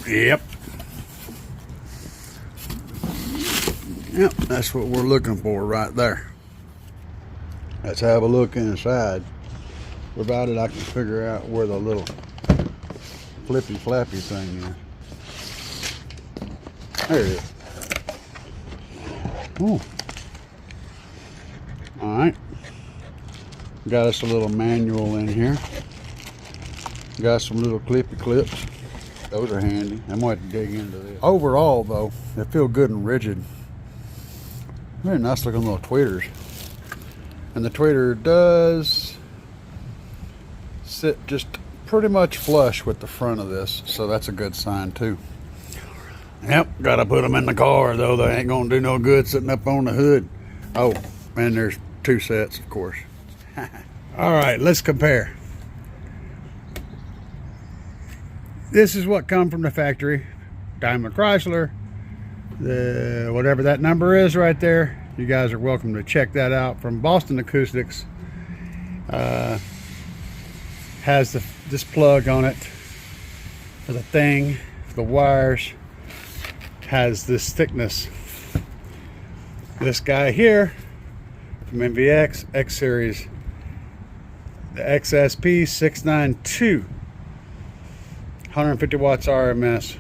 Yep. Yep, that's what we're looking for right there. Let's have a look inside. Provided I can figure out where the little flippy flappy thing is. There it is. Ooh. Alright. Got us a little manual in here. Got some little clippy clips. Those are handy. I might dig into this. Overall though, they feel good and rigid. Very nice looking little tweeters. And the tweeter does sit just pretty much flush with the front of this, so that's a good sign too. Yep, gotta put them in the car though. They ain't gonna do no good sitting up on the hood. Oh, and there's two sets, of course. All right, let's compare. This is what come from the factory, Daimler Chrysler. The whatever that number is right there, you guys are welcome to check that out from Boston Acoustics. Has this plug on it for the thing, for the wires. Has this thickness. This guy here from NVX X series, the XSP692, 150 watts RMS.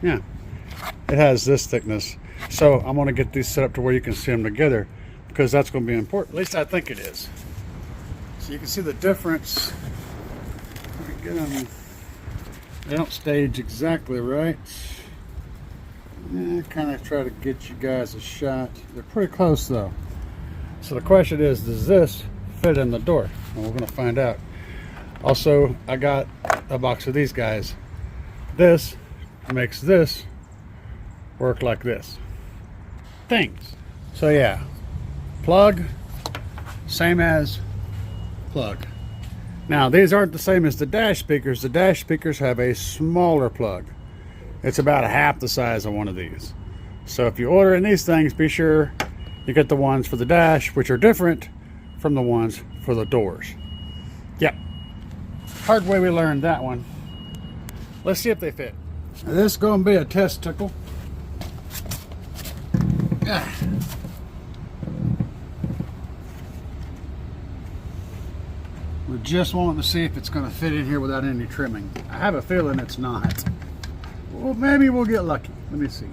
Yeah, it has this thickness. So I'm going to get these set up to where you can see them together, because that's going to be important. At least I think it is. So you can see the difference. Get them. They don't stage exactly right. Kind of try to get you guys a shot. They're pretty close though. So the question is, does this fit in the door? And we're going to find out. Also, I got a box of these guys. This makes this work like this. Things. So yeah, plug, same as plug. Now these aren't the same as the dash speakers. The dash speakers have a smaller plug. It's about half the size of one of these. So if you order in these things, be sure you get the ones for the dash, which are different from the ones for the doors. Yep. Hard way we learned that one. Let's see if they fit. Now, this is going to be a testicle. We're just wanting to see if it's going to fit in here without any trimming. I have a feeling it's not. Well, maybe we'll get lucky. Let me see.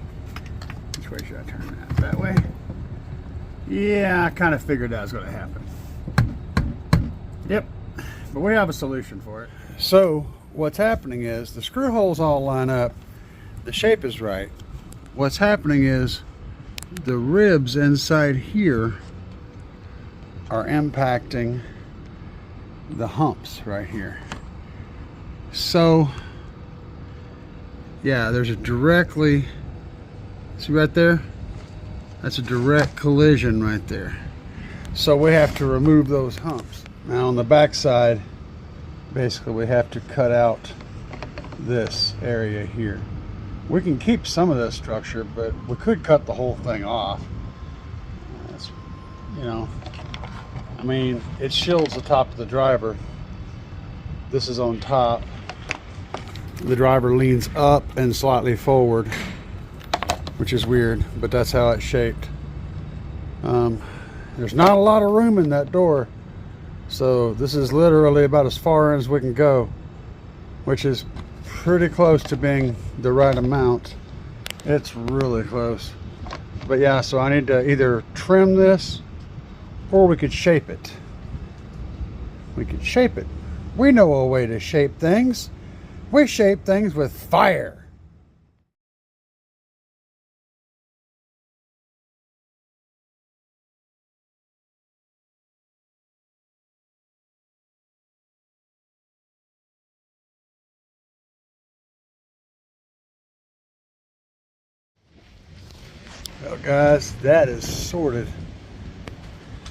Which way should I turn that? That way? Yeah, I kind of figured that was going to happen. Yep. But we have a solution for it. So, what's happening is the screw holes all line up. The shape is right. What's happening is the ribs inside here are impacting the humps right here. So yeah, there's a directly, see right there, that's a direct collision right there. So we have to remove those humps. Now on the back side, basically we have to cut out this area here. We can keep some of this structure, but we could cut the whole thing off. That's, you know, I mean, it shields the top of the driver. This is on top. The driver leans up and slightly forward, which is weird, but that's how it's shaped. There's not a lot of room in that door, so this is literally about as far as we can go, which is pretty close to being the right amount. It's really close. But yeah, so I need to either trim this or we could shape it. We could shape it. We know a way to shape things. We shape things with fire. Well guys, that is sorted.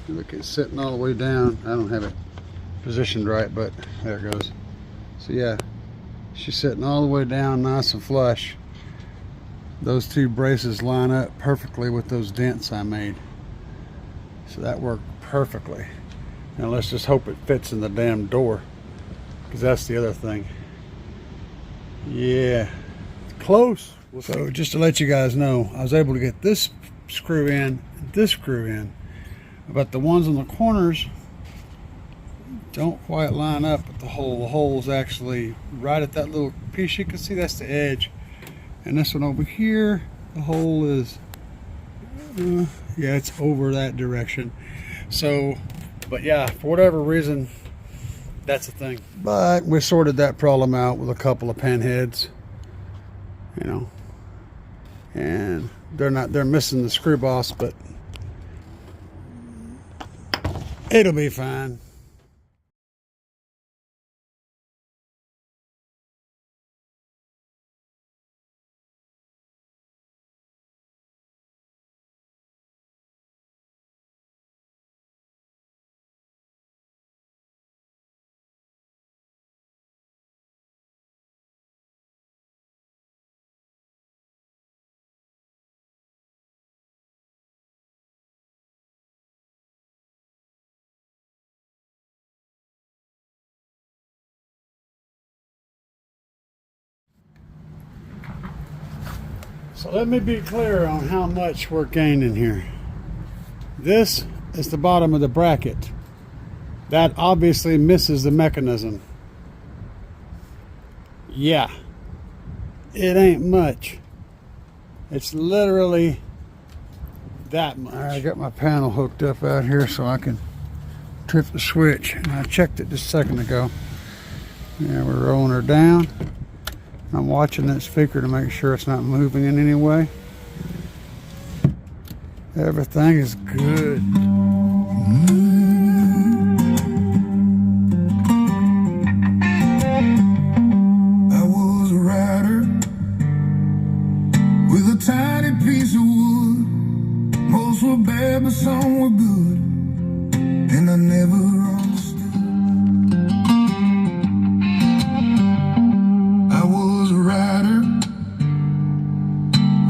Look, it's sitting all the way down. I don't have it positioned right, but there it goes. So yeah, she's sitting all the way down nice and flush. Those two braces line up perfectly with those dents I made. So that worked perfectly. Now let's just hope it fits in the damn door, because that's the other thing. Yeah, close. So just to let you guys know, I was able to get this screw in, but the ones on the corners don't quite line up with the hole. The hole's actually right at that little piece. You can see that's the edge. And this one over here, the hole is, yeah, it's over that direction. So, but yeah, for whatever reason, that's the thing. But we sorted that problem out with a couple of pin heads, you know, and they're missing the screw boss, but it'll be fine. So let me be clear on how much we're gaining here. This is the bottom of the bracket. That obviously misses the mechanism. Yeah, it ain't much. It's literally that much. All right, I got my panel hooked up out here so I can trip the switch. And I checked it just a second ago. Yeah, we're rolling her down. I'm watching that speaker to make sure it's not moving in any way. Everything is good. I was a rider with a tiny piece of wood. Most were bad, but some were good, and I never understood. I was a rider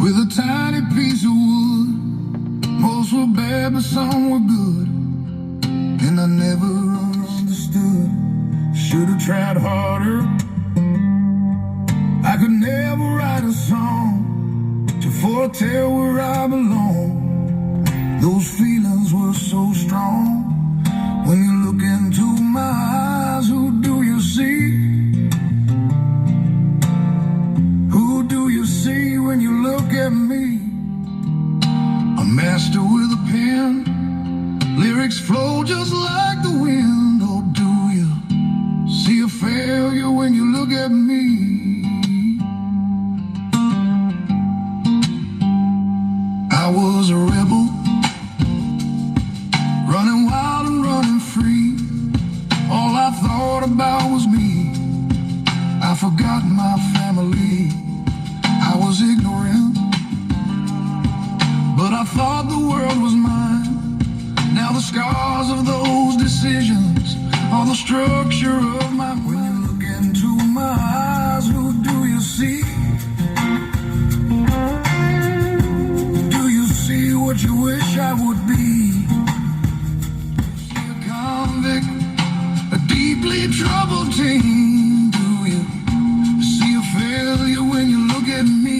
with a tiny piece of wood. Most were bad, but some were good, and I never understood. Should've tried harder. I could never write a song to foretell where I belong. Those feelings were so strong. When you look into my eyes, who do you see? Who do you see when you look at me? A master with a pen, lyrics flow just like the wind. Oh, do you see a failure when you look at me? I was a rebel, running wild and running free. All I thought about was me. I forgot my family. I was ignorant, but I thought the world was mine. Now the scars of those decisions are the structure of my mind. When you look into my eyes, who do you see? Do you see what you wish I would be? See a convict, a deeply troubled teen. Do you see a failure when you look at me?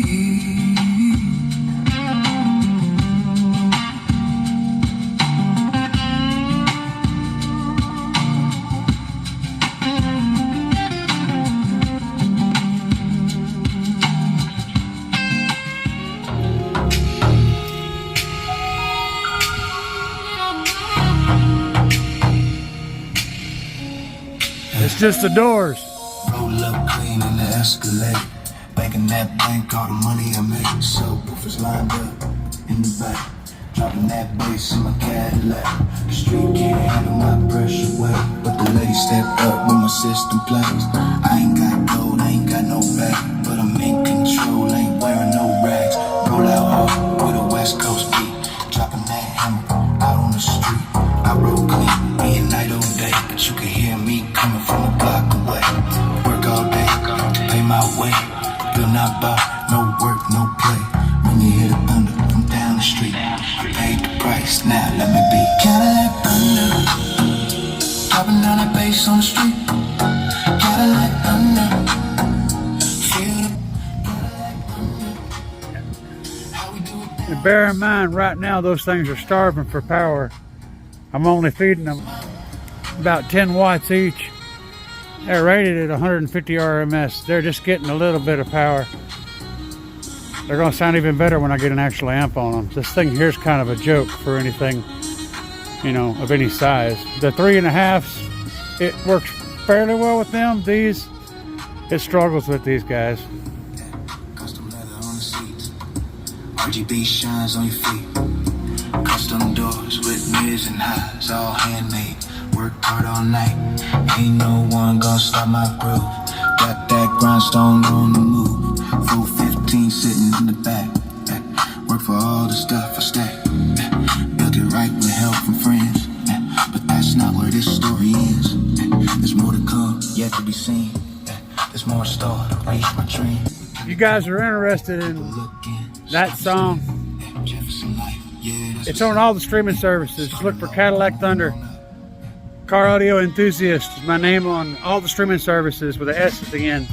It's just the doors. Roll up clean in the Escalade. Banking that bank, all the money I make. So proofers lined up in the back. Dropping that bass in my Cadillac. The street can't handle my pressure well, but the lady stepped up when my system plays. I ain't got gold, I ain't got no bag, but I'm in control, ain't wearing no rags. Roll out hard with a West Coast beat. Dropping that hammer out on the street. I roll clean, me and night all day, but you can hear me coming from a block away. Work all day to pay my way. Bill not bout, no work, no play. When you hear the thunder from down the street, I paid the price, now let me be. Cadillac thunder, dropping down that bass on the street. Cadillac thunder, feel the Cadillac thunder. And bear in mind, right now those things are starving for power. I'm only feeding them about 10 watts each. They're rated at 150 RMS. They're just getting a little bit of power. They're gonna sound even better when I get an actual amp on them. This thing here's kind of a joke for anything, you know, of any size. The 3.5s, it works fairly well with them. These, it struggles with these guys. Custom leather on the seats, RGB shines on your feet. Custom doors with mirrors and highs, all handmade. Worked hard all night, ain't no one gonna stop my groove. Got that grindstone on the move. Full 15 sitting in the back. Work for all the stuff I stack. Built it right with help from friends. But that's not where this story ends. There's more to come, yet to be seen. There's more store to reach my dream. If you guys are interested in that song, it's on all the streaming services. Just look for Cadillac Thunder. Car Audio Enthusiast is my name on all the streaming services with an S at the end.